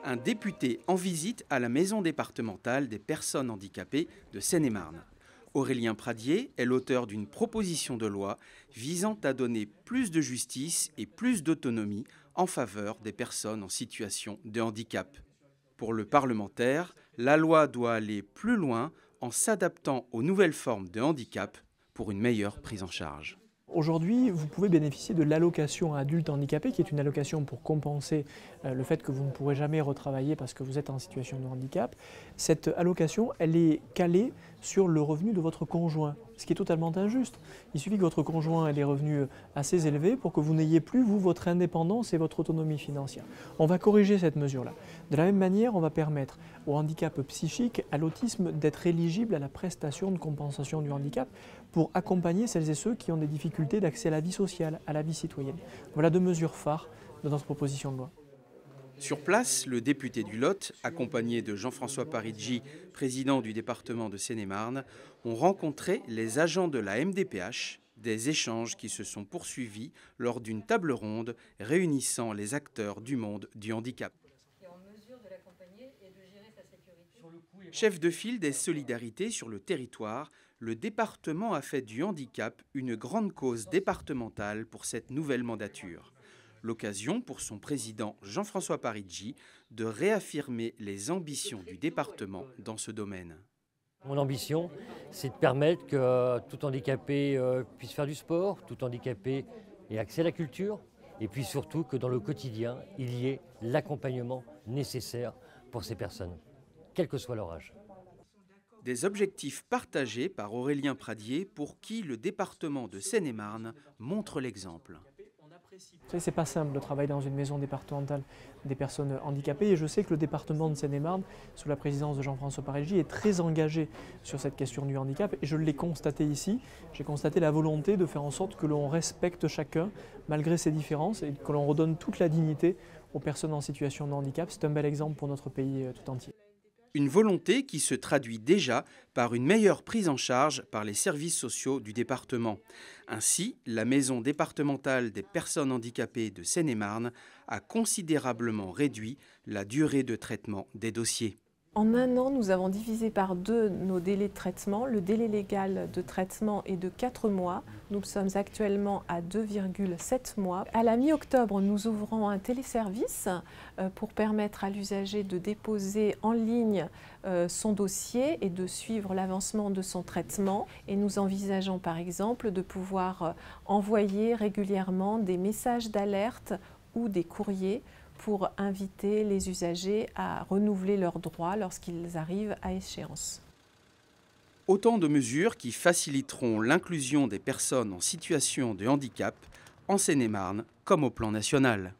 un député en visite à la maison départementale des personnes handicapées de Seine-et-Marne. Aurélien Pradier est l'auteur d'une proposition de loi visant à donner plus de justice et plus d'autonomie en faveur des personnes en situation de handicap. Pour le parlementaire, la loi doit aller plus loin en s'adaptant aux nouvelles formes de handicap pour une meilleure prise en charge. Aujourd'hui, vous pouvez bénéficier de l'allocation adulte handicapé, qui est une allocation pour compenser le fait que vous ne pourrez jamais retravailler parce que vous êtes en situation de handicap. Cette allocation, elle est calée sur le revenu de votre conjoint, ce qui est totalement injuste. Il suffit que votre conjoint ait des revenus assez élevés pour que vous n'ayez plus, vous, votre indépendance et votre autonomie financière. On va corriger cette mesure-là. De la même manière, on va permettre au handicap psychique, à l'autisme, d'être éligible à la prestation de compensation du handicap pour accompagner celles et ceux qui ont des difficultés d'accès à la vie sociale, à la vie citoyenne. Voilà deux mesures phares de notre proposition de loi. Sur place, le député du Lot, accompagné de Jean-François Parigi, président du département de Seine-et-Marne, ont rencontré les agents de la MDPH, des échanges qui se sont poursuivis lors d'une table ronde réunissant les acteurs du monde du handicap. Chef de file des solidarités sur le territoire, le département a fait du handicap une grande cause départementale pour cette nouvelle mandature. L'occasion pour son président Jean-François Parigi de réaffirmer les ambitions du département dans ce domaine. Mon ambition, c'est de permettre que tout handicapé puisse faire du sport, tout handicapé ait accès à la culture, et puis surtout que dans le quotidien, il y ait l'accompagnement nécessaire pour ces personnes, quel que soit leur âge. Des objectifs partagés par Aurélien Pradier pour qui le département de Seine-et-Marne montre l'exemple. C'est pas simple de travailler dans une maison départementale des personnes handicapées et je sais que le département de Seine-et-Marne, sous la présidence de Jean-François Parigi, est très engagé sur cette question du handicap et je l'ai constaté ici. J'ai constaté la volonté de faire en sorte que l'on respecte chacun malgré ses différences et que l'on redonne toute la dignité aux personnes en situation de handicap. C'est un bel exemple pour notre pays tout entier. Une volonté qui se traduit déjà par une meilleure prise en charge par les services sociaux du département. Ainsi, la maison départementale des personnes handicapées de Seine-et-Marne a considérablement réduit la durée de traitement des dossiers. En un an, nous avons divisé par 2 nos délais de traitement. Le délai légal de traitement est de 4 mois. Nous sommes actuellement à 2,7 mois. À la mi-octobre, nous ouvrons un téléservice pour permettre à l'usager de déposer en ligne son dossier et de suivre l'avancement de son traitement. Et nous envisageons par exemple de pouvoir envoyer régulièrement des messages d'alerte ou des courriers pour inviter les usagers à renouveler leurs droits lorsqu'ils arrivent à échéance. Autant de mesures qui faciliteront l'inclusion des personnes en situation de handicap en Seine-et-Marne comme au plan national.